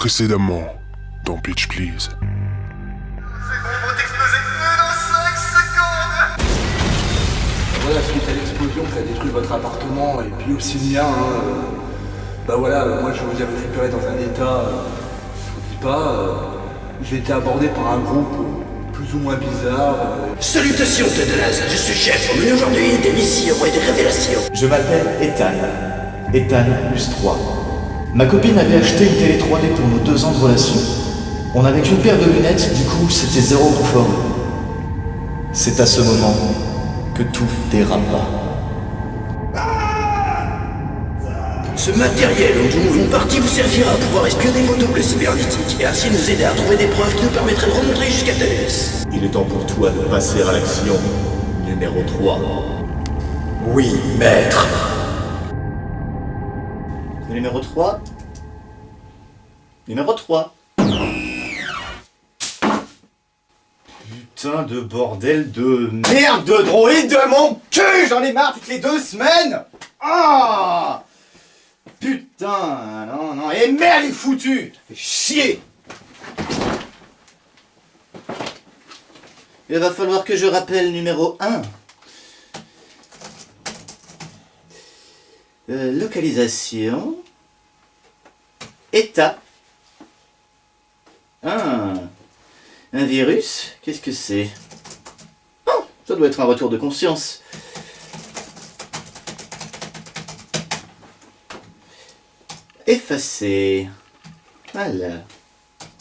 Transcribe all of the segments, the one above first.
Précédemment, dans Pitch Please. C'est bon, ils vont exploser dans 5 secondes. Voilà, suite à l'explosion qui a détruit votre appartement et puis aussi le mien, bah voilà, moi je vous ai récupéré dans un état, je vous dis pas, j'ai été abordé par un groupe plus ou moins bizarre. Salutations Tedalaz, je suis chef, mais aujourd'hui des missions et des révélations. Je m'appelle Ethan. Ethan plus 3. Ma copine avait acheté une télé 3D pour nos 2 ans de relation. On avait qu'une paire de lunettes, du coup c'était zéro confort. C'est à ce moment que tout dérapa. Ce matériel dont nous une partie vous servira à pouvoir espionner vos doubles cybernétiques et ainsi nous aider à trouver des preuves qui nous permettraient de remonter jusqu'à Thalès. Il est temps pour toi de passer à l'action numéro 3. Oui, maître. Le numéro 3. Numéro 3. Putain de bordel de merde de droïde de mon cul. J'en ai marre toutes les 2 semaines. Ah putain, non, et merde il est foutu. Ça fait chier. Il va falloir que je rappelle numéro 1. Localisation. État. Un virus? Qu'est-ce que c'est? Oh, ça doit être un retour de conscience. Effacer. Voilà.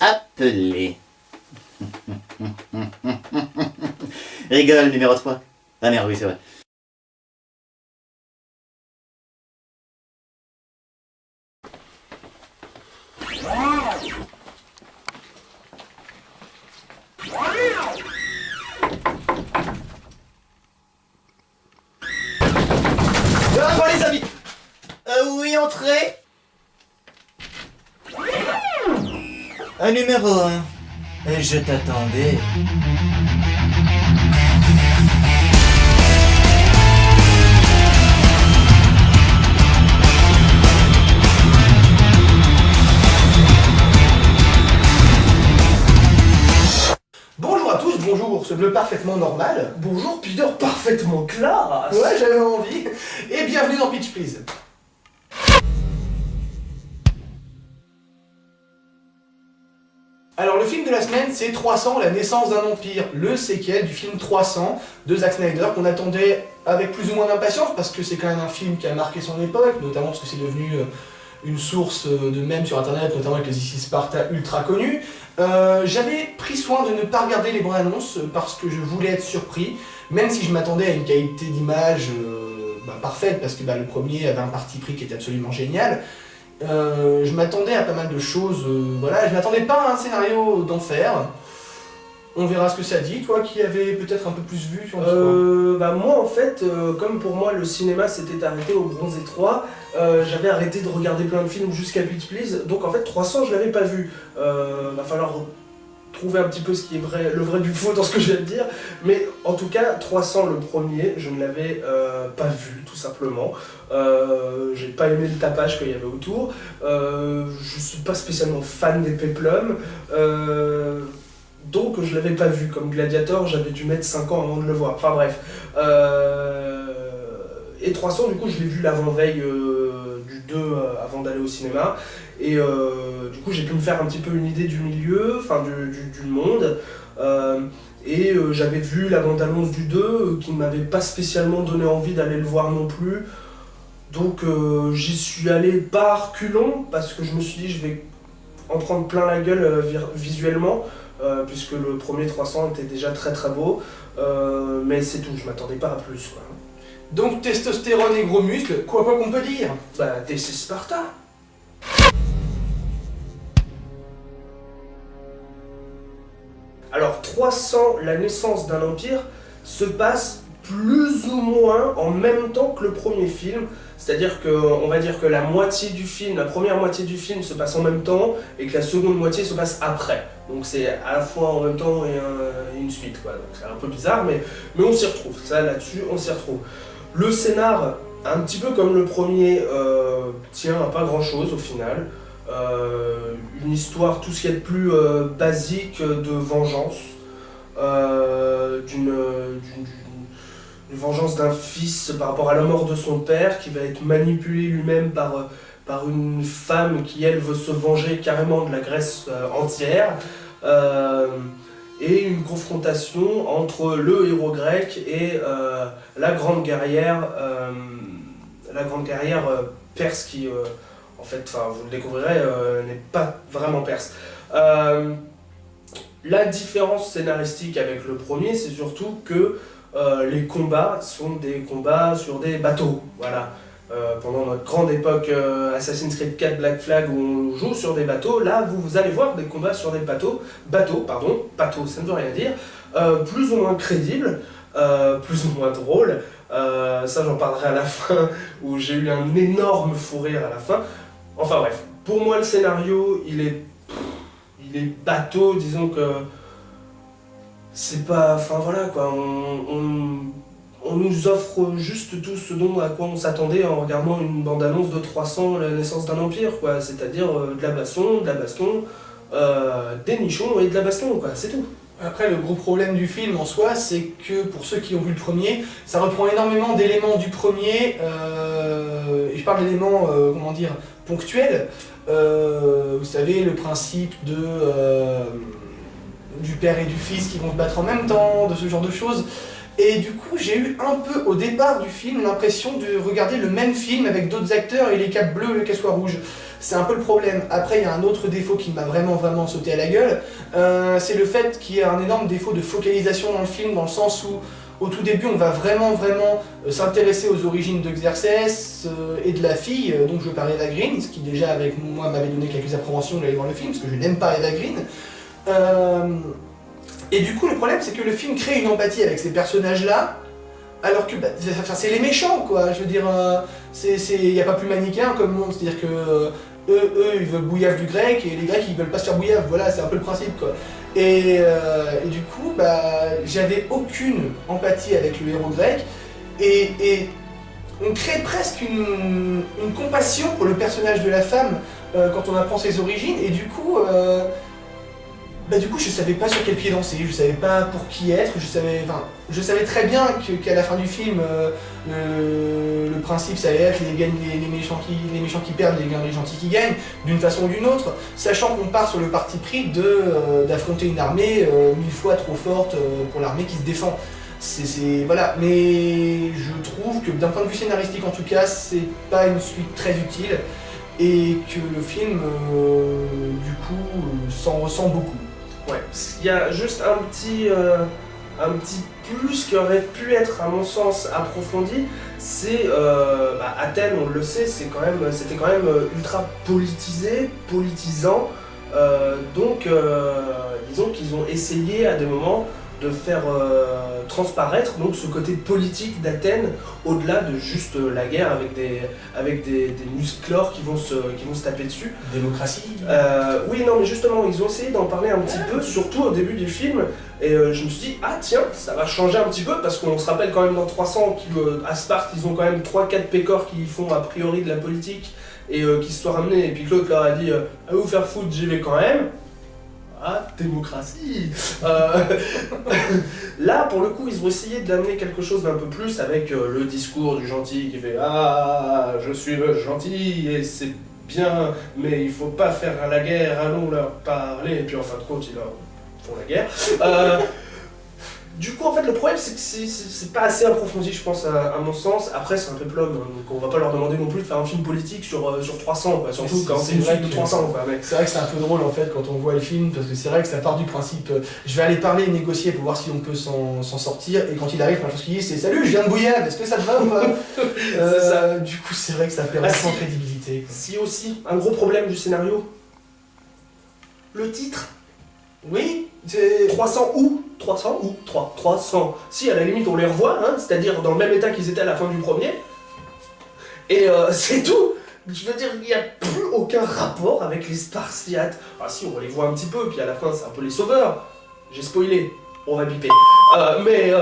Appeler. Rigole, numéro 3. Ah merde, oui, c'est vrai. Bon les amis, oui, entrez. Un numéro 1. Je t'attendais. Bonjour à tous, bonjour ce bleu parfaitement normal. Bonjour Peter, parfaitement classe. Ouais, j'avais envie. Et bienvenue dans Pitch Please. Alors le film de la semaine, c'est 300, la naissance d'un empire, le séquel du film 300 de Zack Snyder qu'on attendait avec plus ou moins d'impatience parce que c'est quand même un film qui a marqué son époque, notamment parce que c'est devenu une source de mèmes sur internet, notamment avec les Ici Sparta ultra connus. J'avais pris soin de ne pas regarder les bandes annonces parce que je voulais être surpris, même si je m'attendais à une qualité d'image parfaite parce que le premier avait un parti pris qui était absolument génial. Je m'attendais à pas mal de choses, voilà, je m'attendais pas à un scénario d'enfer. On verra ce que ça dit, toi qui avais peut-être un peu plus vu sur Moi en fait, comme pour moi le cinéma s'était arrêté au Bronzé 3, j'avais arrêté de regarder plein de films jusqu'à Pitch Please, donc en fait 300 je l'avais pas vu. Va falloir trouver un petit peu ce qui est vrai, le vrai du faux dans ce que je viens de dire, mais en tout cas 300 le premier, je ne l'avais pas vu tout simplement. J'ai pas aimé le tapage qu'il y avait autour, je suis pas spécialement fan des péplums, donc je l'avais pas vu. Comme Gladiator, j'avais dû mettre 5 ans avant de le voir, enfin bref. Et 300 du coup je l'ai vu l'avant-veille du 2 avant d'aller au cinéma, et du coup j'ai pu me faire un petit peu une idée du milieu, enfin du monde, et j'avais vu la bande-annonce du 2 qui ne m'avait pas spécialement donné envie d'aller le voir non plus, donc j'y suis allé pas à reculons parce que je me suis dit je vais en prendre plein la gueule visuellement, puisque le premier 300 était déjà très très beau, mais c'est tout, je m'attendais pas à plus quoi. Donc testostérone et gros muscles, quoi qu'on peut dire. DC Sparta. Alors 300, la naissance d'un empire, se passe plus ou moins en même temps que le premier film. C'est-à-dire qu'on va dire que la moitié du film, la première moitié du film se passe en même temps et que la seconde moitié se passe après. Donc c'est à la fois en même temps et une suite, quoi. Donc c'est un peu bizarre, mais on s'y retrouve. Ça, là-dessus, on s'y retrouve. Le scénar, un petit peu comme le premier, tient à pas grand-chose au final. une histoire, tout ce qu'il y a de plus basique de vengeance, d'une vengeance d'un fils par rapport à la mort de son père qui va être manipulé lui-même par une femme qui elle veut se venger carrément de la Grèce entière, et une confrontation entre le héros grec et la grande guerrière perse qui en fait, vous le découvrirez, n'est pas vraiment perse. La différence scénaristique avec le premier, c'est surtout que les combats sont des combats sur des bateaux. Voilà. Pendant notre grande époque Assassin's Creed 4 Black Flag où on joue sur des bateaux, là vous allez voir des combats sur des bateaux, ça ne veut rien dire, plus ou moins crédibles, plus ou moins drôles. Ça j'en parlerai à la fin où j'ai eu un énorme fou rire à la fin. Enfin bref, pour moi le scénario il est bateau, disons que c'est pas, enfin voilà quoi, on nous offre juste tout ce à quoi on s'attendait en regardant une bande-annonce de 300, la naissance d'un empire, quoi. C'est-à-dire de la baston, des nichons et de la baston, quoi. C'est tout. Après, le gros problème du film en soi, c'est que pour ceux qui ont vu le premier, ça reprend énormément d'éléments du premier, et je parle d'éléments, ponctuels. Vous savez, le principe du père et du fils qui vont se battre en même temps, de ce genre de choses. Et du coup, j'ai eu un peu, au départ du film, l'impression de regarder le même film avec d'autres acteurs et les capes bleues et les cassoirs rouges. C'est un peu le problème. Après, il y a un autre défaut qui m'a vraiment sauté à la gueule. C'est le fait qu'il y a un énorme défaut de focalisation dans le film, dans le sens où, au tout début, on va vraiment s'intéresser aux origines de Xerxès et de la fille, donc je parlais d'Eva Green, ce qui déjà, avec moi, m'avait donné quelques appréhensions d'aller voir le film, parce que je n'aime pas Eva Green. Et du coup, le problème, c'est que le film crée une empathie avec ces personnages-là, alors que c'est les méchants, quoi. Je veux dire, il n'y a pas plus manichéen comme monde, c'est-à-dire que eux, ils veulent bouillave du grec, et les grecs, ils veulent pas se faire bouillave, voilà, c'est un peu le principe, quoi. Et du coup, j'avais aucune empathie avec le héros grec, et on crée presque une compassion pour le personnage de la femme quand on apprend ses origines, et du coup, je savais pas sur quel pied danser, je savais pas pour qui être, je savais très bien qu'à la fin du film, le principe ça allait être les méchants qui perdent, les gentils qui gagnent, d'une façon ou d'une autre, sachant qu'on part sur le parti pris d'affronter une armée 1000 fois trop forte pour l'armée qui se défend. Voilà, mais je trouve que d'un point de vue scénaristique en tout cas, c'est pas une suite très utile, et que le film, du coup, s'en ressent beaucoup. Ouais, il y a juste un petit plus qui aurait pu être, à mon sens, approfondi, c'est Athènes, on le sait, c'était quand même ultra politisant, donc disons qu'ils ont essayé à des moments de faire transparaître donc ce côté politique d'Athènes au-delà de juste la guerre avec des musclores qui vont se taper dessus. Démocratie. Oui, non, mais justement, ils ont essayé d'en parler un petit peu, surtout au début du film, et je me suis dit, ah tiens, ça va changer un petit peu, parce qu'on se rappelle quand même dans 300 qu'à Sparte, ils ont quand même 3-4 pécores qui font a priori de la politique, et qui se sont ramenés, et puis que l'autre leur a dit, à vous faire foutre, j'y vais quand même. Ah, démocratie. Là, pour le coup, ils ont essayé d'amener quelque chose d'un peu plus avec le discours du gentil qui fait « Ah, je suis le gentil et c'est bien, mais il faut pas faire la guerre, allons leur parler. » Et puis en fin de compte, ils leur font la guerre. Du coup, en fait, le problème, c'est que c'est pas assez approfondi, je pense, à mon sens. Après, c'est un peu plum, donc on va pas leur demander non plus de faire un film politique sur 300, quoi. Surtout quand c'est une suite de 300, quoi, mec. C'est vrai que c'est un peu drôle, en fait, quand on voit le film, parce que c'est vrai que ça part du principe je vais aller parler et négocier pour voir si on peut s'en sortir, et quand il arrive, la chose qu'il dit, c'est « Salut, je viens de Bouillave, est-ce que ça te va ou pas ?» C'est ça. Du coup, c'est vrai que ça perd vachement crédibilité. Si aussi, un gros problème du scénario, le titre. Oui, 300 ou 300. Si, à la limite, on les revoit, hein, c'est-à-dire dans le même état qu'ils étaient à la fin du premier. Et c'est tout. Je veux dire, il n'y a plus aucun rapport avec les Spartiates. Ah si, on les voit un petit peu, puis à la fin, c'est un peu les sauveurs. J'ai spoilé, on va biper. Mais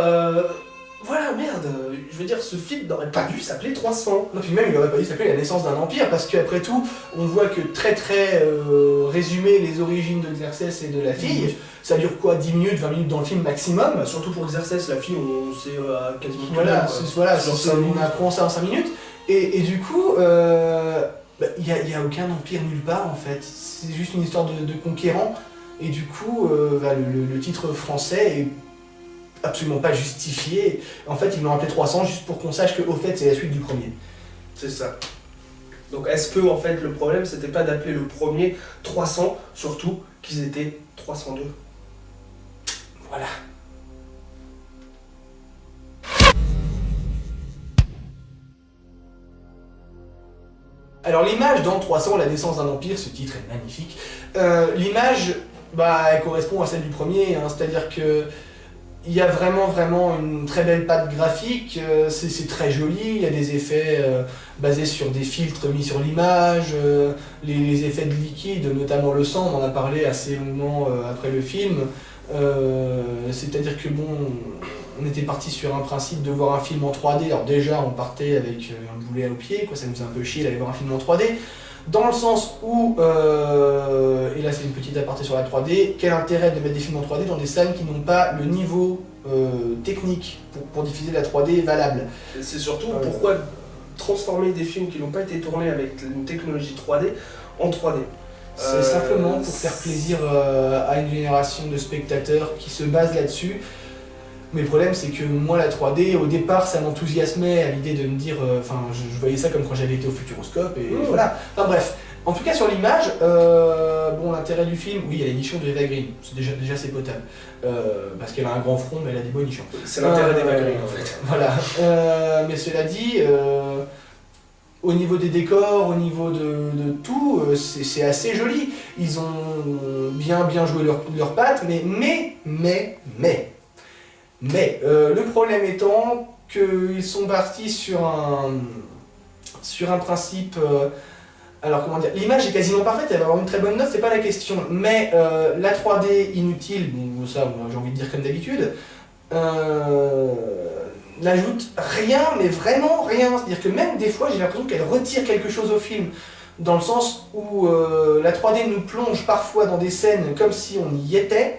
Voilà, merde, je veux dire, ce film n'aurait pas dû s'appeler 300. Non, puis même, il aurait pas dû s'appeler La naissance d'un empire, parce qu'après tout, on voit que très résumé les origines de Xerxès et de la fille, ça dure quoi, 10 minutes, 20 minutes dans le film maximum. Bah, surtout pour Xerxès, la fille, on sait quasiment tout. Voilà, Sur on 5 minutes. apprend ça en 5 minutes. Et du coup, il n'y a aucun empire nulle part en fait. C'est juste une histoire de conquérants. Et du coup, le titre français est absolument pas justifié. En fait, ils l'ont appelé 300 juste pour qu'on sache que, au fait, c'est la suite du premier. C'est ça. Donc est-ce que en fait le problème c'était pas d'appeler le premier 300, surtout qu'ils étaient 302? Voilà. Alors l'image dans 300, la naissance d'un empire, ce titre est magnifique. L'image, elle correspond à celle du premier, hein, c'est-à-dire que il y a vraiment une très belle patte graphique, c'est très joli, il y a des effets basés sur des filtres mis sur l'image, les effets de liquide, notamment le sang, on en a parlé assez longuement après le film. C'est-à-dire que on était parti sur un principe de voir un film en 3D, alors déjà on partait avec un boulet au pied, quoi, ça nous faisait un peu chier d'aller voir un film en 3D, dans le sens où, et là c'est une petite aparté sur la 3D, quel intérêt de mettre des films en 3D dans des salles qui n'ont pas le niveau technique pour diffuser de la 3D valable. C'est surtout pourquoi transformer des films qui n'ont pas été tournés avec une technologie 3D en 3D. C'est simplement pour faire plaisir à une génération de spectateurs qui se base là-dessus. Mais le problème, c'est que moi, la 3D, au départ, ça m'enthousiasmait à l'idée de me dire... je voyais ça comme quand j'avais été au Futuroscope, et voilà. Enfin bref, en tout cas, sur l'image, l'intérêt du film, oui, il y a les nichons de Eva Green, c'est déjà c'est potable. Parce qu'elle a un grand front, mais elle a des beaux nichons. C'est l'intérêt d'Eva Green, en fait. Voilà. Mais cela dit... au niveau des décors, au niveau de tout, c'est assez joli. Ils ont bien joué leur patte, mais le problème étant qu'ils sont partis sur un principe... alors comment dire, l'image est quasiment parfaite, elle va avoir une très bonne note, c'est pas la question, mais la 3D inutile, bon ça moi, j'ai envie de dire comme d'habitude, n'ajoute rien, mais vraiment rien. C'est-à-dire que même des fois, j'ai l'impression qu'elle retire quelque chose au film, dans le sens où la 3D nous plonge parfois dans des scènes comme si on y était,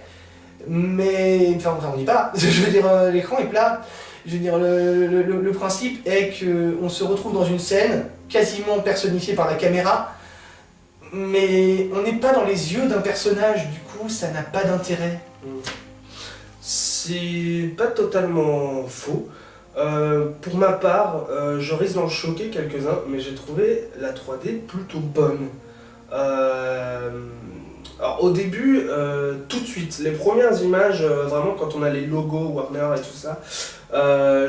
mais enfin on n'y est pas. Je veux dire, l'écran est plat. Je veux dire, le principe est qu'on se retrouve dans une scène quasiment personnifiée par la caméra, mais on n'est pas dans les yeux d'un personnage, du coup ça n'a pas d'intérêt. C'est pas totalement faux. Pour ma part, je risque d'en choquer quelques-uns, mais j'ai trouvé la 3D plutôt bonne. Alors au début, tout de suite, les premières images, vraiment quand on a les logos Warner et tout ça,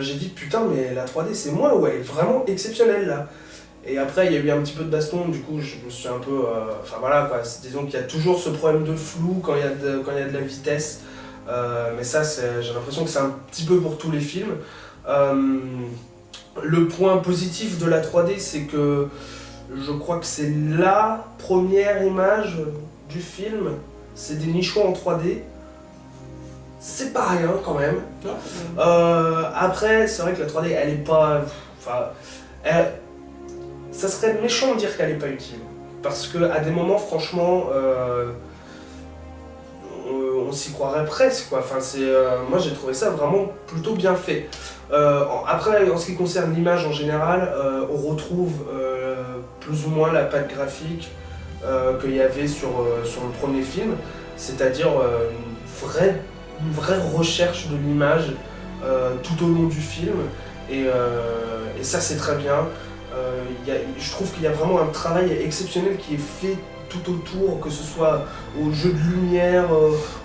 j'ai dit putain mais la 3D c'est moi, ouais, elle est vraiment exceptionnelle là. Et après il y a eu un petit peu de baston, du coup je me suis un peu... Enfin voilà quoi, disons qu'il y a toujours ce problème de flou quand il y a de la vitesse. Mais ça j'ai l'impression que c'est un petit peu pour tous les films. Le point positif de la 3D c'est que je crois que c'est la première image du film, c'est des nichons en 3D. C'est pas rien quand même. Après c'est vrai que la 3D elle est pas... ça serait méchant de dire qu'elle est pas utile. Parce que à des moments franchement on s'y croirait presque quoi. Enfin, moi j'ai trouvé ça vraiment plutôt bien fait. Après en ce qui concerne l'image en général, on retrouve plus ou moins la patte graphique qu'il y avait sur le premier film, c'est-à-dire une vraie recherche de l'image tout au long du film, et ça c'est très bien. Je trouve qu'il y a vraiment un travail exceptionnel qui est fait tout autour, que ce soit au jeu de lumière,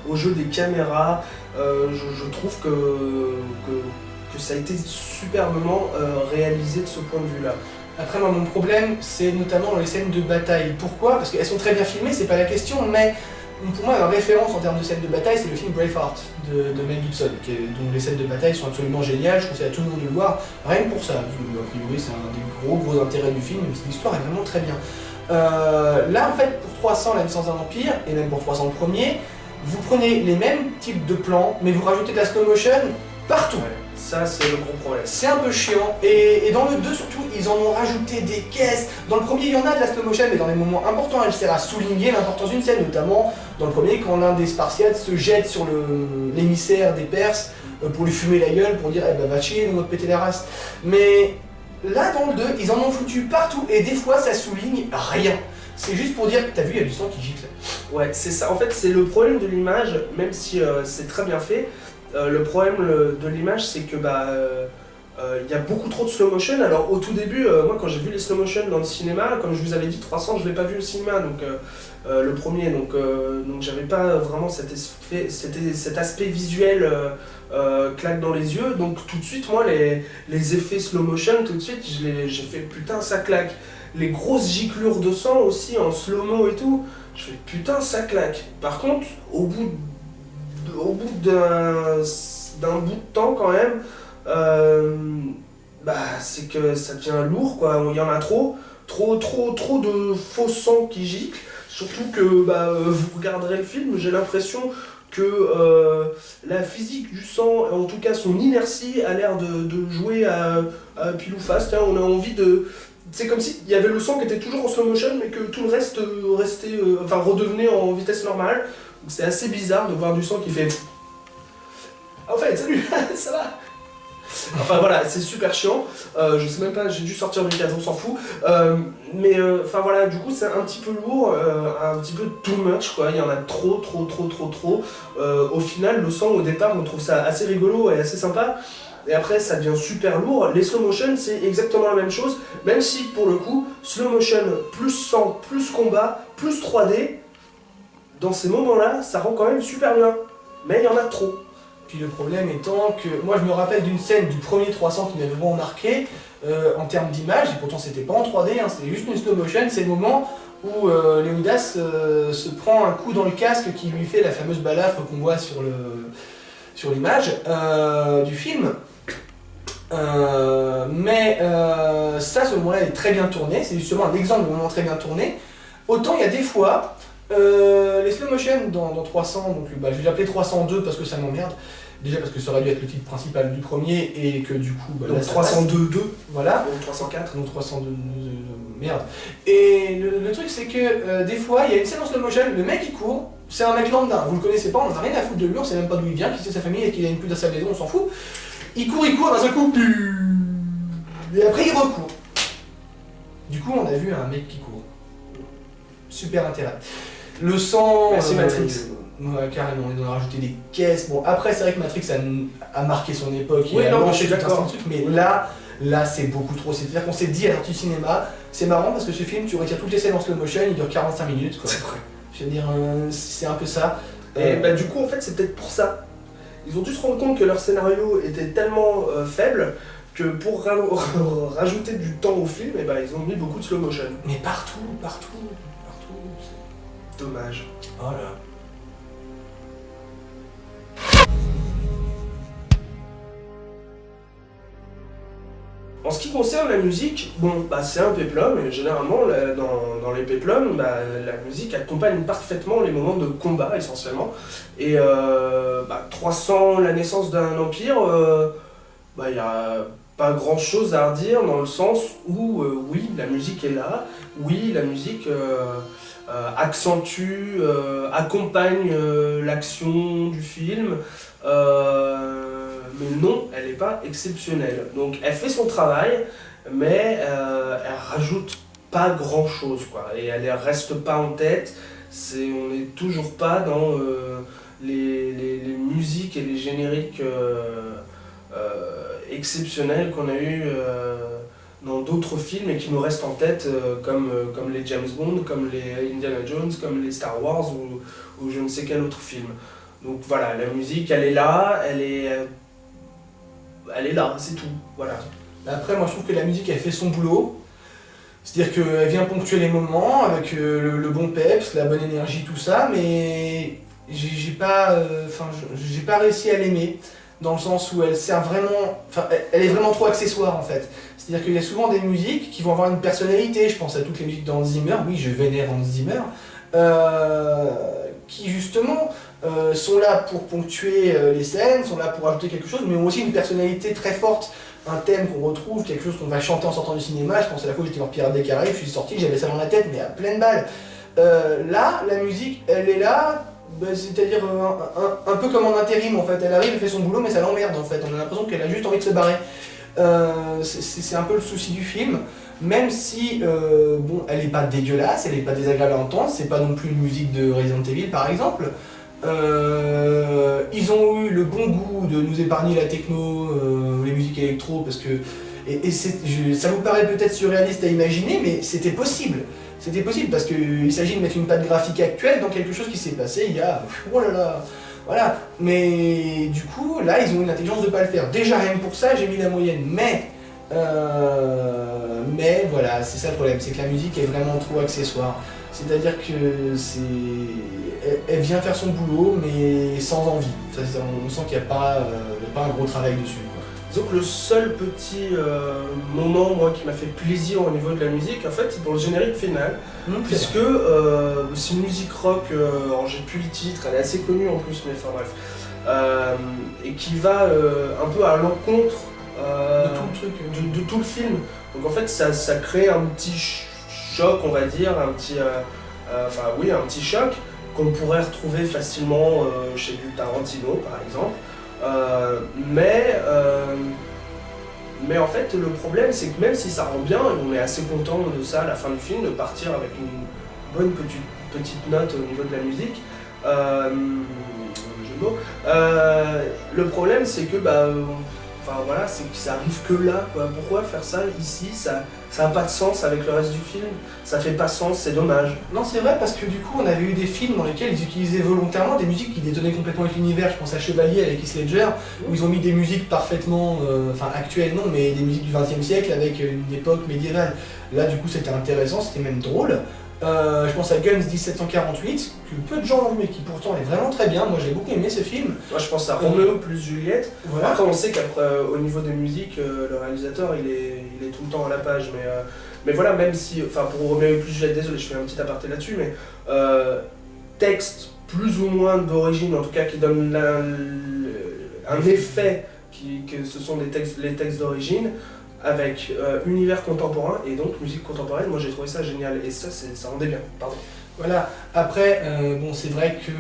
au jeu des caméras. Je trouve que ça a été superbement réalisé de ce point de vue-là. Après, moi, mon problème, c'est notamment dans les scènes de bataille. Pourquoi? Parce qu'elles sont très bien filmées, c'est pas la question, mais pour moi, la référence en termes de scènes de bataille, c'est le film Braveheart de Mel Gibson, dont les scènes de bataille sont absolument géniales. Je conseille à tout le monde de le voir, rien que pour ça. A priori, c'est un des gros intérêts du film, mais l'histoire est vraiment très bien. Là, en fait, pour 300, la naissance d'un empire, et même pour 300 le premier, vous prenez les mêmes types de plans, mais vous rajoutez de la slow motion partout. Ouais. Ça, c'est le gros problème. C'est un peu chiant, et dans le 2 surtout, ils en ont rajouté des caisses. Dans le premier, il y en a de la slow motion, mais dans les moments importants, elle sert à souligner l'importance d'une scène, notamment dans le premier, quand l'un des Spartiates se jette sur l'émissaire des Perses pour lui fumer la gueule, pour dire « Eh ben va chier, nous va te péter la race ». Mais là, dans le 2, ils en ont foutu partout, et des fois, ça souligne rien. C'est juste pour dire « T'as vu, il y a du sang qui gicle ». Ouais, c'est ça. En fait, c'est le problème de l'image, même si c'est très bien fait. Le problème de l'image, c'est que il y a beaucoup trop de slow motion. Alors au tout début, moi quand j'ai vu les slow motion dans le cinéma, comme je vous avais dit 300, je l'ai pas vu au cinéma, donc le premier, donc j'avais pas vraiment cet aspect visuel claque dans les yeux. Donc tout de suite, moi les effets slow motion, tout de suite, j'ai fait putain ça claque. Les grosses giclures de sang aussi en slow-mo et tout, je fais putain ça claque. Par contre, au bout d'un bout de temps quand même, c'est que ça devient lourd quoi, il y en a trop de faux sang qui giclent, surtout que vous regarderez le film, j'ai l'impression que la physique du sang, en tout cas son inertie, a l'air de jouer à pile ou face, hein, on a envie de... C'est comme s'il y avait le sang qui était toujours en slow motion mais que tout le reste redevenait en vitesse normale. Donc c'est assez bizarre de voir du sang qui fait... En fait, salut, ça va. Enfin voilà, c'est super chiant. Je sais même pas, j'ai dû sortir du cadre, on s'en fout. Voilà, du coup c'est un petit peu lourd, un petit peu too much quoi. Il y en a trop. Au final, le sang au départ, on trouve ça assez rigolo et assez sympa. Et après, ça devient super lourd. Les slow motion, c'est exactement la même chose. Même si, pour le coup, slow motion plus sang, plus combat, plus 3D, dans ces moments-là, ça rend quand même super bien. Mais il y en a trop. Puis le problème étant que, moi je me rappelle d'une scène du premier 300 qui m'avait vraiment marqué, en termes d'image, et pourtant c'était pas en 3D, hein, c'était juste une slow motion, c'est le moment où Léonidas se prend un coup dans le casque qui lui fait la fameuse balafre qu'on voit sur l'image du film. Ça, ce moment-là est très bien tourné, c'est justement un exemple de moment très bien tourné. Autant il y a des fois, les slow motion dans 300, donc je vais l'appeler 302 parce que ça m'emmerde. Déjà parce que ça aurait dû être le titre principal du premier et que du coup... donc 302.2, voilà. Donc 304. Donc 302, merde. Et le truc c'est que des fois, il y a une scène en slow motion, le mec il court, c'est un mec lambda, vous le connaissez pas, on n'a rien à foutre de lui, on sait même pas d'où il vient, qui c'est sa famille et qu'il a une pute à sa maison, on s'en fout. Il court, dans un coup, et après il recourt. Du coup, on a vu un mec qui court. Super intérêt. Le sang... Merci Matrix. Ouais, carrément, ils ont rajouté des caisses. Bon, après, c'est vrai que Matrix a marqué son époque. Oui, non, je suis tout un d'accord. truc, mais là, c'est beaucoup trop. C'est-à-dire qu'on s'est dit à l'art du cinéma, c'est marrant parce que ce film, tu retires toutes les scènes en slow motion, il dure 45 minutes. Quoi. C'est vrai. Je veux dire, c'est un peu ça. Et du coup, en fait, c'est peut-être pour ça. Ils ont dû se rendre compte que leur scénario était tellement faible que pour rajouter du temps au film, ils ont mis beaucoup de slow motion. Mais partout. Dommage. Oh là. En ce qui concerne la musique, c'est un péplum, et généralement dans les péplums, la musique accompagne parfaitement les moments de combat essentiellement. Et 300, la naissance d'un empire, il n'y a pas grand chose à redire dans le sens où oui, la musique est là, oui, la musique accentue, accompagne l'action du film. Mais non, elle n'est pas exceptionnelle. Donc elle fait son travail, mais elle rajoute pas grand chose, quoi. Et elle reste pas en tête. On n'est toujours pas dans les musiques et les génériques exceptionnels qu'on a eu dans d'autres films et qui nous restent en tête, comme les James Bond, comme les Indiana Jones, comme les Star Wars ou je ne sais quel autre film. Donc voilà, la musique, elle est là, elle est là, c'est tout, voilà. Après, moi je trouve que la musique, elle fait son boulot. C'est-à-dire qu'elle vient ponctuer les moments avec le bon peps, la bonne énergie, tout ça, mais j'ai pas réussi à l'aimer, dans le sens où elle sert vraiment... elle est vraiment trop accessoire en fait. C'est-à-dire qu'il y a souvent des musiques qui vont avoir une personnalité, je pense à toutes les musiques d'Hans Zimmer, oui je vénère Hans Zimmer, qui justement sont là pour ponctuer les scènes, sont là pour ajouter quelque chose, mais ont aussi une personnalité très forte, un thème qu'on retrouve, quelque chose qu'on va chanter en sortant du cinéma. Je pense à la fois où j'étais voir Pirates des Caraïbes, je suis sorti, j'avais ça dans la tête, mais à pleine balle. Là, la musique, elle est là, c'est-à-dire un peu comme en intérim en fait. Elle arrive, elle fait son boulot, mais ça l'emmerde en fait. On a l'impression qu'elle a juste envie de se barrer. C'est un peu le souci du film, même si bon, elle n'est pas dégueulasse, elle n'est pas désagréable à entendre, c'est pas non plus une musique de Resident Evil par exemple. Ils ont eu le bon goût de nous épargner la techno, les musiques électro, parce que ça vous paraît peut-être surréaliste à imaginer, mais c'était possible. C'était possible parce qu'il s'agit de mettre une patte graphique actuelle dans quelque chose qui s'est passé il y a... Oh là là. Voilà, mais du coup, là, ils ont eu l'intelligence de ne pas le faire. Déjà, rien que pour ça, j'ai mis la moyenne, mais voilà, c'est ça le problème, c'est que la musique est vraiment trop accessoire. C'est-à-dire que elle vient faire son boulot, mais sans envie. On sent qu'il n'y a pas un gros travail dessus. Donc le seul petit moment moi, qui m'a fait plaisir au niveau de la musique, en fait, c'est pour le générique final, puisque c'est une musique rock, alors j'ai plus le titre, elle est assez connue en plus, mais enfin bref, et qui va un peu à l'encontre de tout le film. Donc en fait, ça crée un petit choc, on va dire, un petit choc qu'on pourrait retrouver facilement chez du Tarantino, par exemple. Mais en fait le problème c'est que même si ça rend bien et on est assez content de ça à la fin du film, de partir avec une bonne petite note au niveau de la musique, le problème c'est que c'est que ça arrive que là, quoi. Pourquoi faire ça ici, ça n'a pas de sens avec le reste du film, ça fait pas sens, c'est dommage. Non, c'est vrai, parce que du coup on avait eu des films dans lesquels ils utilisaient volontairement des musiques qui détonnaient complètement avec l'univers. Je pense à Chevalier avec Heath Ledger, où ils ont mis des musiques parfaitement, actuelles non, mais des musiques du XXe siècle avec une époque médiévale. Là du coup c'était intéressant, c'était même drôle. Je pense à Guns 1748, que peu de gens ont vu mais qui pourtant est vraiment très bien. Moi j'ai beaucoup aimé ce film. Moi je pense à Roméo plus Juliette. Voilà. Après on sait qu'après au niveau des musiques, le réalisateur il est tout le temps à la page. Mais voilà, même si, pour Roméo plus Juliette, désolé je fais un petit aparté là-dessus, mais texte plus ou moins d'origine, en tout cas qui donne un effet que ce sont les textes d'origine, avec univers contemporain et donc musique contemporaine. Moi j'ai trouvé ça génial et ça rendait bien, pardon. Voilà, après, c'est vrai que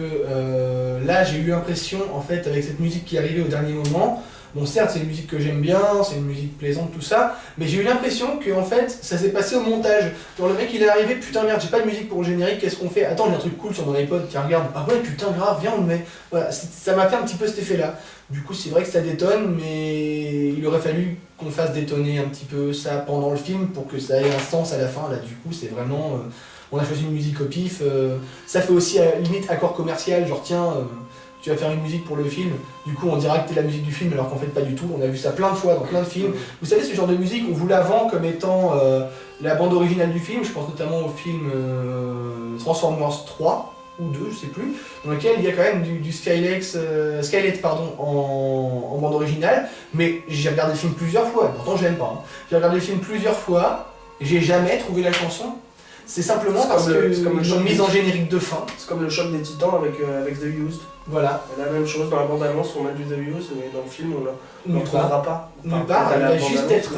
là j'ai eu l'impression, en fait, avec cette musique qui est arrivée au dernier moment, bon certes c'est une musique que j'aime bien, c'est une musique plaisante, tout ça, mais j'ai eu l'impression que en fait ça s'est passé au montage. Genre le mec il est arrivé, putain merde, j'ai pas de musique pour le générique, qu'est-ce qu'on fait? Attends, j'ai un truc cool sur mon iPod, tiens regarde, ah ouais putain grave, viens on le met. Voilà, ça m'a fait un petit peu cet effet là. Du coup c'est vrai que ça détonne, mais il aurait fallu qu'on fasse détonner un petit peu ça pendant le film pour que ça ait un sens à la fin. Là du coup c'est vraiment... on a choisi une musique au pif, ça fait aussi limite accord commercial, genre tiens, tu vas faire une musique pour le film, du coup on dira que t'es la musique du film alors qu'en fait pas du tout. On a vu ça plein de fois dans plein de films. Vous savez, ce genre de musique, on vous la vend comme étant la bande originale du film. Je pense notamment au film Transformers 3 ou 2, je sais plus, dans lequel il y a quand même du Skylet en bande originale. Mais j'ai regardé le film plusieurs fois, pourtant je l'aime pas. J'ai regardé le film plusieurs fois, j'ai jamais trouvé la chanson. C'est simplement parce qu'ils l'ont mise en générique de fin. C'est comme le choc des titans avec The Used. Voilà. La même chose dans la bande-annonce, on a du The Used, mais dans le film on ne trouvera pas. Nulle part, il va juste être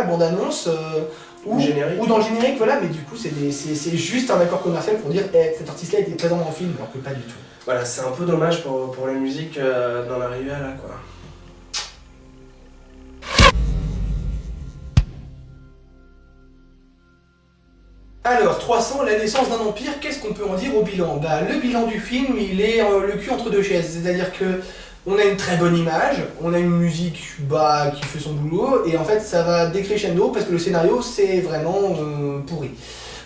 bande-annonce ou dans le générique, voilà, mais du coup c'est juste un accord commercial pour dire cet artiste-là était présent dans le film, alors que pas du tout. Voilà, c'est un peu dommage pour la musique d'en arriver à là, quoi. Alors, 300, la naissance d'un empire, qu'est-ce qu'on peut en dire au bilan? Le bilan du film, il est le cul entre deux chaises, c'est-à-dire que on a une très bonne image, on a une musique qui fait son boulot, et en fait ça va décrescendo parce que le scénario c'est vraiment pourri.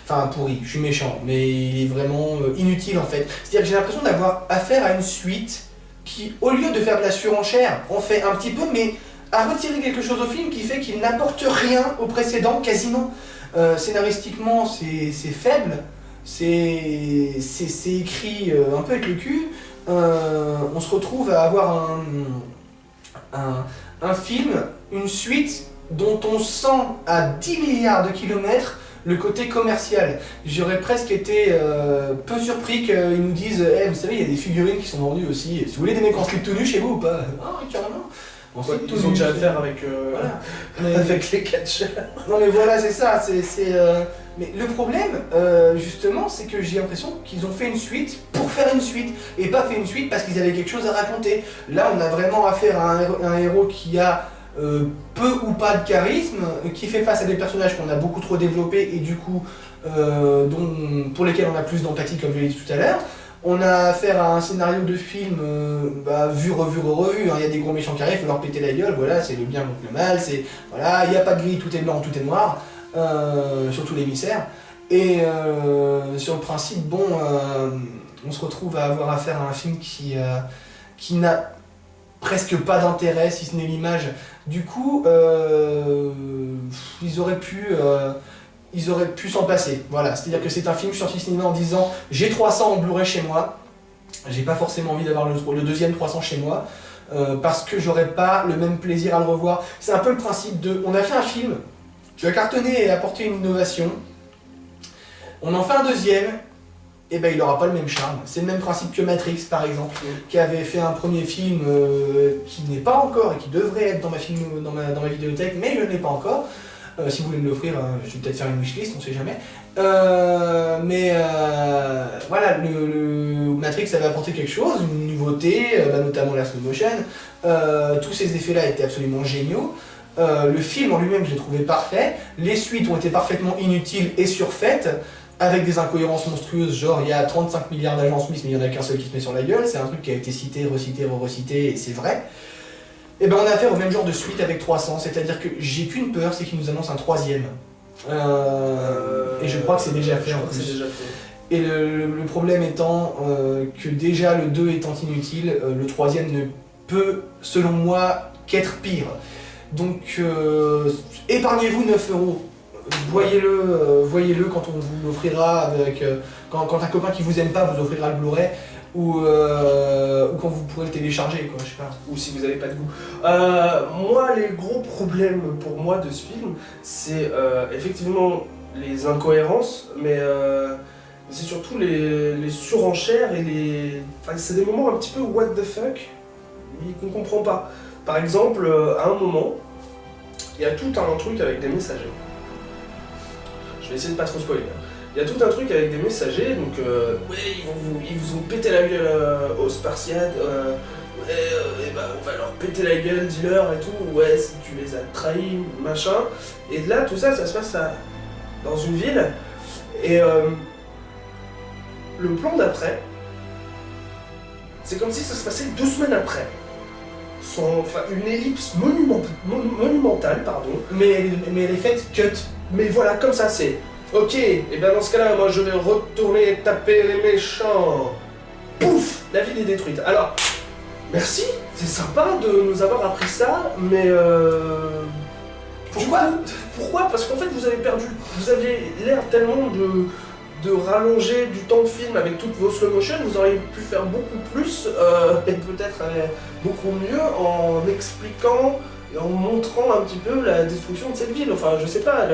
Enfin pourri, je suis méchant, mais il est vraiment inutile en fait. C'est-à-dire que j'ai l'impression d'avoir affaire à une suite qui, au lieu de faire de la surenchère, en fait un petit peu, mais a retiré quelque chose au film qui fait qu'il n'apporte rien au précédent quasiment. Scénaristiquement c'est faible, c'est écrit un peu avec le cul. On se retrouve à avoir un film, une suite dont on sent à 10 milliards de kilomètres le côté commercial. J'aurais presque été peu surpris qu'ils nous disent vous savez, il y a des figurines qui sont vendues aussi. Si vous voulez des mecs en slip tout nu chez vous ou pas? Ah, carrément. En slip tout Ils ont nu, déjà c'est- affaire avec, Mais- avec les catcheurs. Non mais voilà, c'est ça. Mais le problème, justement, c'est que j'ai l'impression qu'ils ont fait une suite pour faire une suite, et pas fait une suite parce qu'ils avaient quelque chose à raconter. Là, on a vraiment affaire à un héros qui a peu ou pas de charisme, qui fait face à des personnages qu'on a beaucoup trop développés et du coup, pour lesquels on a plus d'empathie, comme je l'ai dit tout à l'heure. On a affaire à un scénario de film vu, revu, revu. Il y a des gros méchants qui arrivent, il faut leur péter la gueule. Voilà, c'est le bien contre le mal. Voilà, il n'y a pas de gris, tout est blanc, tout est noir. Surtout l'émissaire. Et sur le principe, bon, on se retrouve à avoir affaire à un film qui n'a presque pas d'intérêt, si ce n'est l'image. Du coup, ils auraient pu s'en passer. Voilà, c'est-à-dire que c'est un film, je suis sorti du cinéma en disant j'ai 300 en Blu-ray chez moi. J'ai pas forcément envie d'avoir le deuxième 300 chez moi. Parce que j'aurais pas le même plaisir à le revoir. C'est un peu le principe de on a fait un film qui a cartonné et apporté une innovation. On en fait un deuxième, et ben il n'aura pas le même charme. C'est le même principe que Matrix par exemple, qui avait fait un premier film qui n'est pas encore et qui devrait être dans ma vidéothèque, mais je ne l'ai pas encore. Si vous voulez me l'offrir, je vais peut-être faire une wishlist, on sait jamais. Voilà, le Matrix avait apporté quelque chose, une nouveauté, notamment la slow motion. Tous ces effets-là étaient absolument géniaux. Le film en lui-même, je l'ai trouvé parfait. Les suites ont été parfaitement inutiles et surfaites, avec des incohérences monstrueuses, genre il y a 35 milliards d'agents Smith, mais il n'y en a qu'un seul qui se met sur la gueule. C'est un truc qui a été cité, recité, re-recité, et c'est vrai. Et ben on a affaire au même genre de suite avec 300, c'est-à-dire que j'ai qu'une peur, c'est qu'ils nous annoncent un troisième. Et je crois que c'est déjà fait en plus. Et le problème étant que déjà le 2 étant inutile, le troisième ne peut, selon moi, qu'être pire. Donc épargnez-vous 9 €. Voyez-le quand on vous l'offrira avec quand un copain qui vous aime pas vous offrira le Blu-ray ou quand vous pourrez le télécharger, quoi, je sais pas. Ou si vous n'avez pas de goût. Moi, les gros problèmes pour moi de ce film, c'est effectivement les incohérences, mais c'est surtout les surenchères et les... Enfin, c'est des moments un petit peu what the fuck, mais qu'on comprend pas. Par exemple, à un moment, il y a tout un truc avec des messagers. Je vais essayer de pas trop spoiler. Il y a tout un truc avec des messagers, donc ouais, ils vous ont pété la gueule aux Spartiates, et bah on va leur péter la gueule, dis-leur et tout, ouais, si tu les as trahis, machin. Et là, tout ça, ça se passe dans une ville, et le plan d'après, c'est comme si ça se passait 2 semaines après. Enfin, une ellipse monumentale, pardon. Mais elle est faite cut. Mais voilà, comme ça, c'est... Ok, et ben dans ce cas-là, moi je vais retourner taper les méchants. Pouf, la ville est détruite. Alors, merci, c'est sympa de nous avoir appris ça, mais pourquoi? Parce qu'en fait vous avez perdu, vous aviez l'air tellement de rallonger du temps de film avec toutes vos slow motion, vous auriez pu faire beaucoup plus et peut-être beaucoup mieux en expliquant et en montrant un petit peu la destruction de cette ville. Enfin, je sais pas.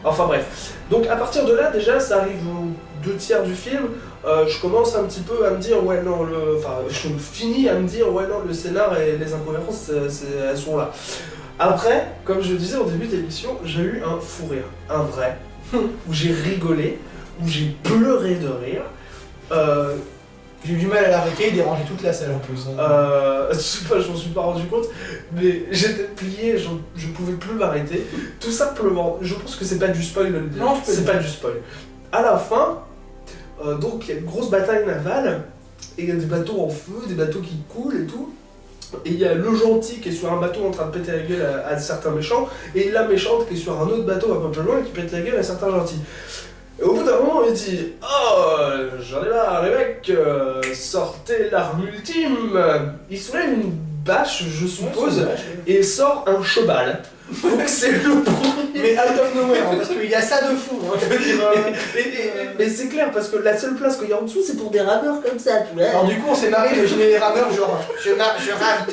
Enfin bref. Donc à partir de là, déjà, ça arrive aux 2/3 du film. Je commence un petit peu à me dire, ouais, non, je finis à me dire, ouais, non, le scénar et les incohérences, elles sont là. Après, comme je disais au début de l'émission, j'ai eu un fou rire, un vrai, où j'ai rigolé, où j'ai pleuré de rire. J'ai eu du mal à l'arrêter et déranger toute la salle en plus. Je sais pas, je m'en suis pas rendu compte, mais j'étais plié, je pouvais plus m'arrêter. Tout simplement, je pense que c'est pas du spoil de le dire. Non, c'est pas du spoil. À la fin, donc il y a une grosse bataille navale, et il y a des bateaux en feu, des bateaux qui coulent et tout. Et il y a le gentil qui est sur un bateau en train de péter la gueule à certains méchants, et la méchante qui est sur un autre bateau un peu plus loin et qui pète la gueule à certains gentils. Et au bout d'un moment, il dit « Oh, j'en ai marre, les mecs, sortez l'arme ultime !» Il soulève une bâche, je suppose, et sort un cheval. Donc c'est le premier. Mais out of nowhere, hein, parce qu'il y a ça de fou. Hein, je veux dire, Mais c'est clair, parce que la seule place qu'il y a en dessous, c'est pour des rameurs comme ça, tu vois. Alors du coup, on s'est marré d'imaginer les rameurs, genre, je rame,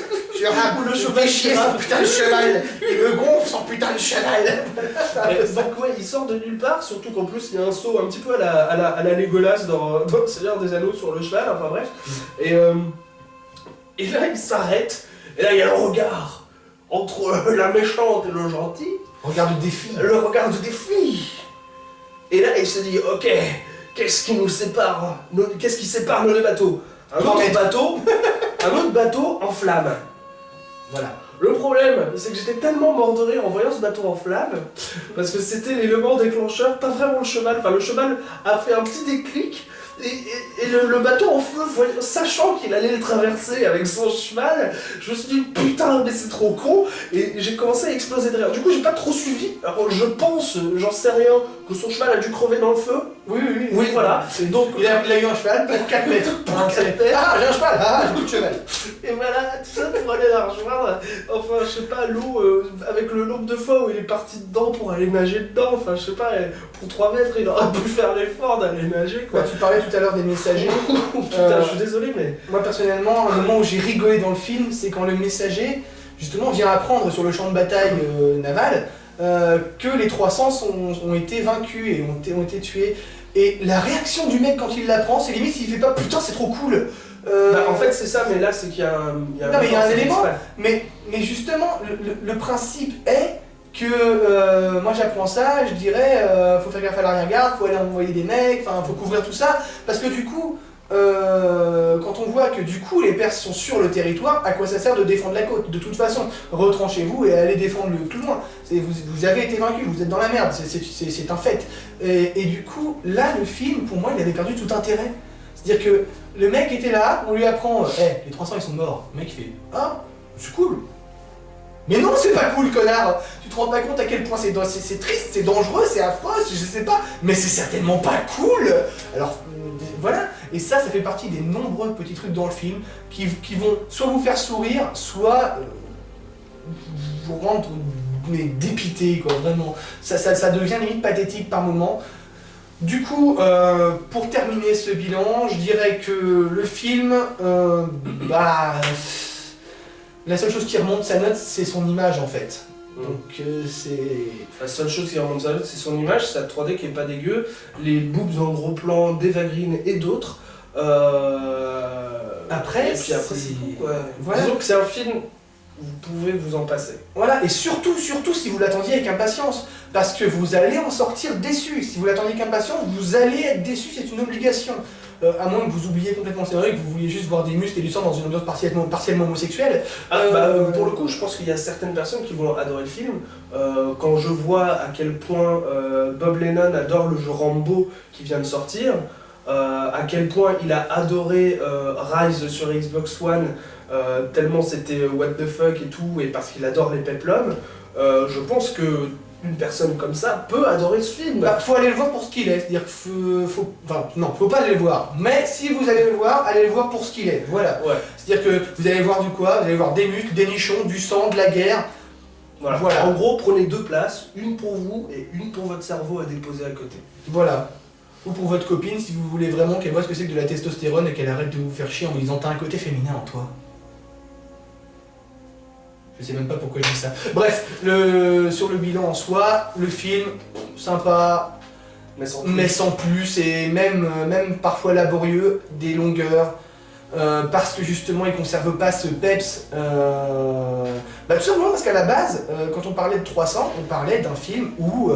Ou le cheval chier son putain de cheval, il me gonfle son putain de cheval. Donc ouais, il sort de nulle part, surtout qu'en plus il y a un saut un petit peu à la Legolas dans Le Seigneur des Anneaux sur le cheval, enfin bref. Et là il s'arrête, et là il y a le regard entre la méchante et le gentil. Regarde le défi. Le regard du défi. Et là il se dit, ok, qu'est-ce qui nous sépare? Qu'est-ce qui sépare nos deux bateaux? Un autre bateau en flammes. Voilà. Le problème, c'est que j'étais tellement mort de rire en voyant ce bateau en flammes, parce que c'était l'élément déclencheur, pas vraiment le cheval. Enfin, le cheval a fait un petit déclic, et le bateau en feu, sachant qu'il allait le traverser avec son cheval, je me suis dit putain, mais c'est trop con, et j'ai commencé à exploser de rire. Du coup, j'ai pas trop suivi. Alors, je pense, j'en sais rien, que son cheval a dû crever dans le feu. Oui, voilà. Donc, il a eu un cheval pour 4 mètres. Ah, j'ai un cheval, j'ai plus de cheval. Et voilà, tout ça pour aller la rejoindre. Enfin, je sais pas, l'eau, avec le nombre de fois où il est parti dedans pour aller nager dedans, enfin, je sais pas, pour 3 mètres, il aurait pu faire l'effort d'aller nager, quoi. Tu parlais tout à l'heure des messagers. Putain, je suis désolé, mais... Moi, personnellement, le moment où j'ai rigolé dans le film, c'est quand le messager, justement, vient apprendre sur le champ de bataille naval que les 300 ont été vaincus et ont été tués. Et la réaction du mec quand il l'apprend, c'est limite s'il fait pas putain c'est trop cool. En fait c'est ça, mais là c'est qu'il y a un... Non mais il y a un élément, mais justement le principe est que moi j'apprends ça, je dirais faut faire gaffe à l'arrière-garde, faut aller envoyer des mecs, enfin faut couvrir tout ça, parce que du coup quand on voit que du coup les Perses sont sur le territoire, à quoi ça sert de défendre la côte? De toute façon, retranchez-vous et allez défendre le plus loin. Vous avez été vaincus, vous êtes dans la merde, c'est un fait. Et du coup, là, le film, pour moi, il avait perdu tout intérêt. C'est-à-dire que le mec était là, on lui apprend les 300 ils sont morts. Le mec il fait ah, c'est cool. Mais non, c'est pas cool, connard. Tu te rends pas compte à quel point c'est triste, c'est dangereux, c'est affreux, je sais pas, mais c'est certainement pas cool. Alors voilà, et ça fait partie des nombreux petits trucs dans le film qui vont soit vous faire sourire, soit vous rendre dépité, quoi, vraiment. Ça devient limite pathétique par moment. Du coup, pour terminer ce bilan, je dirais que le film, la seule chose qui remonte sa note, c'est son image en fait. Donc c'est... La seule chose qui remonte sa note, c'est son image, sa 3D qui est pas dégueu, les boobs en gros plan d'Eva Green et d'autres. Après, c'est tout, quoi. Voilà. Disons que c'est un film, vous pouvez vous en passer. Voilà, et surtout si vous l'attendiez avec impatience, parce que vous allez en sortir déçu. Si vous l'attendiez avec impatience, vous allez être déçu, c'est une obligation. À moins que vous oubliez complètement le scénario et que vous vouliez juste voir des muscles et du sang dans une ambiance partiellement homosexuelle. Pour le coup, je pense qu'il y a certaines personnes qui vont adorer le film. Quand je vois à quel point Bob Lennon adore le jeu Rambo qui vient de sortir, à quel point il a adoré Rise sur Xbox One, tellement c'était what the fuck et tout, et parce qu'il adore les peplums, je pense que une personne comme ça peut adorer ce film. Faut aller le voir pour ce qu'il est, c'est-à-dire faut pas aller le voir. Mais si vous allez le voir pour ce qu'il est, voilà. Ouais. C'est-à-dire que vous allez voir du quoi? Vous allez voir des muscles, des nichons, du sang, de la guerre. Voilà. En gros, prenez 2 places, une pour vous et une pour votre cerveau à déposer à côté. Voilà. Ou pour votre copine si vous voulez vraiment qu'elle voit ce que c'est que de la testostérone et qu'elle arrête de vous faire chier en lui disant t'as un côté féminin en toi. Je sais même pas pourquoi je dis ça. Bref, sur le bilan en soi, le film, sympa, mais sans plus, et même parfois laborieux, des longueurs, parce que justement il conserve pas ce peps. Tout simplement parce qu'à la base, quand on parlait de 300, on parlait d'un film où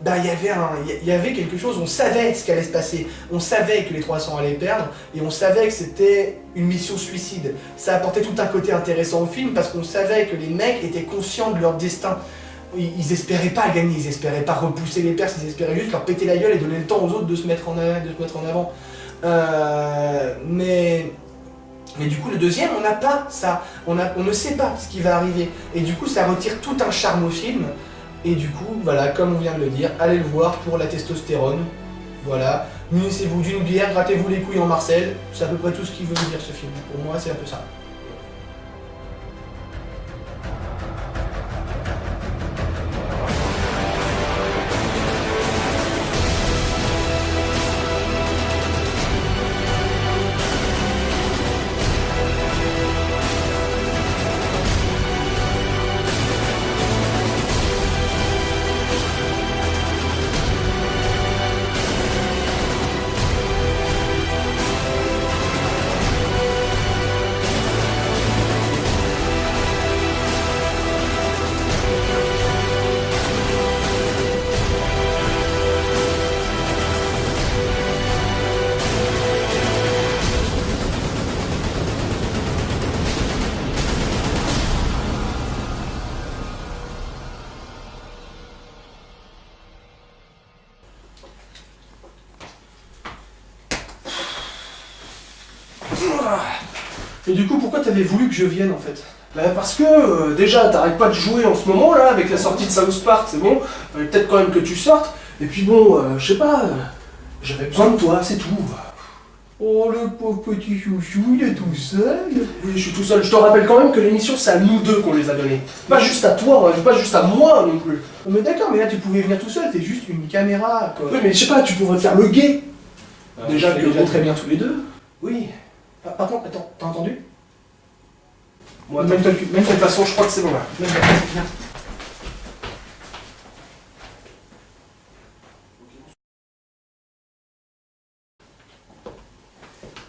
il y avait quelque chose, on savait ce qui allait se passer, on savait que les 300 allaient perdre, et on savait que c'était une mission suicide. Ça apportait tout un côté intéressant au film, parce qu'on savait que les mecs étaient conscients de leur destin. Ils espéraient pas gagner, ils espéraient pas repousser les Perses, ils espéraient juste leur péter la gueule et donner le temps aux autres de se mettre en avant. Mais du coup le deuxième, on n'a pas ça, on ne sait pas ce qui va arriver, et du coup ça retire tout un charme au film. Et du coup, voilà, comme on vient de le dire, allez le voir pour la testostérone. Voilà, munissez-vous d'une bière, grattez-vous les couilles en Marcel. C'est à peu près tout ce qu'il veut dire ce film. Pour moi, c'est un peu ça. Et du coup, pourquoi t'avais voulu que je vienne en fait? Bah parce que déjà t'arrêtes pas de jouer en ce moment là avec la sortie de South Park, c'est bon. Peut-être quand même que tu sortes. Et puis bon, je sais pas, j'avais besoin de toi, c'est tout. Oh, le pauvre petit chouchou, il est tout seul. Oui, je suis tout seul. Je te rappelle quand même que l'émission c'est à nous deux qu'on les a donnés. Pas juste à toi, pas juste à moi non plus. Oh, mais d'accord, mais là tu pouvais venir tout seul, t'es juste une caméra quoi. Oui mais je sais pas, tu pourrais faire le gay. Déjà que que déjà très bien tous les deux. Oui. Par contre, attends, t'as entendu? Moi, Même toi, de toute façon, je crois que c'est bon là. Même toi, viens.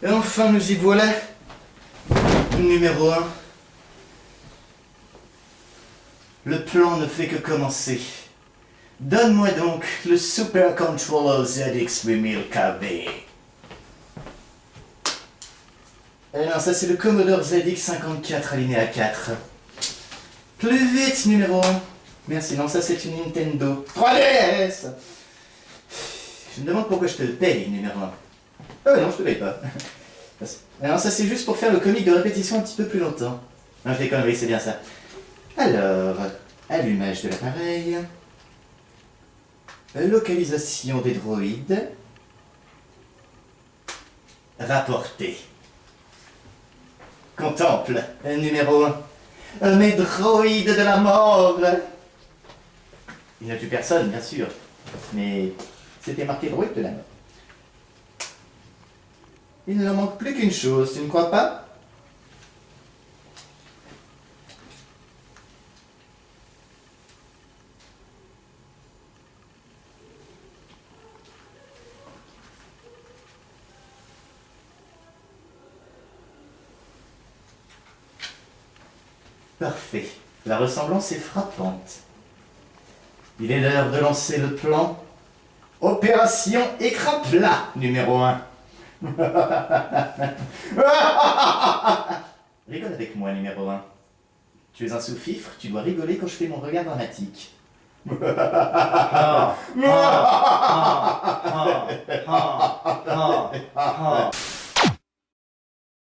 Et enfin, nous y voilà. Numéro 1. Le plan ne fait que commencer. Donne-moi donc le Super Controller ZX8000 KB. Eh non, ça c'est le Commodore ZX54 alinéa 4. Plus vite, numéro 1. Merci, non, ça c'est une Nintendo 3DS. Je me demande pourquoi je te le paye, numéro 1. Ah non, je te paye pas. Alors ça c'est juste pour faire le comique de répétition un petit peu plus longtemps. Non, je déconne, oui, c'est bien ça. Alors, allumage de l'appareil. Localisation des droïdes. Rapporté. Contemple, numéro 1. Mes droïdes de la mort. Il n'a tué personne, bien sûr. Mais c'était marqué droïde de la mort. Il ne leur manque plus qu'une chose, tu ne crois pas? Parfait. La ressemblance est frappante. Il est l'heure de lancer le plan Opération Écran plat, numéro 1. Rigole avec moi, numéro 1. Tu es un sous-fifre, tu dois rigoler quand je fais mon regard dramatique. Ah.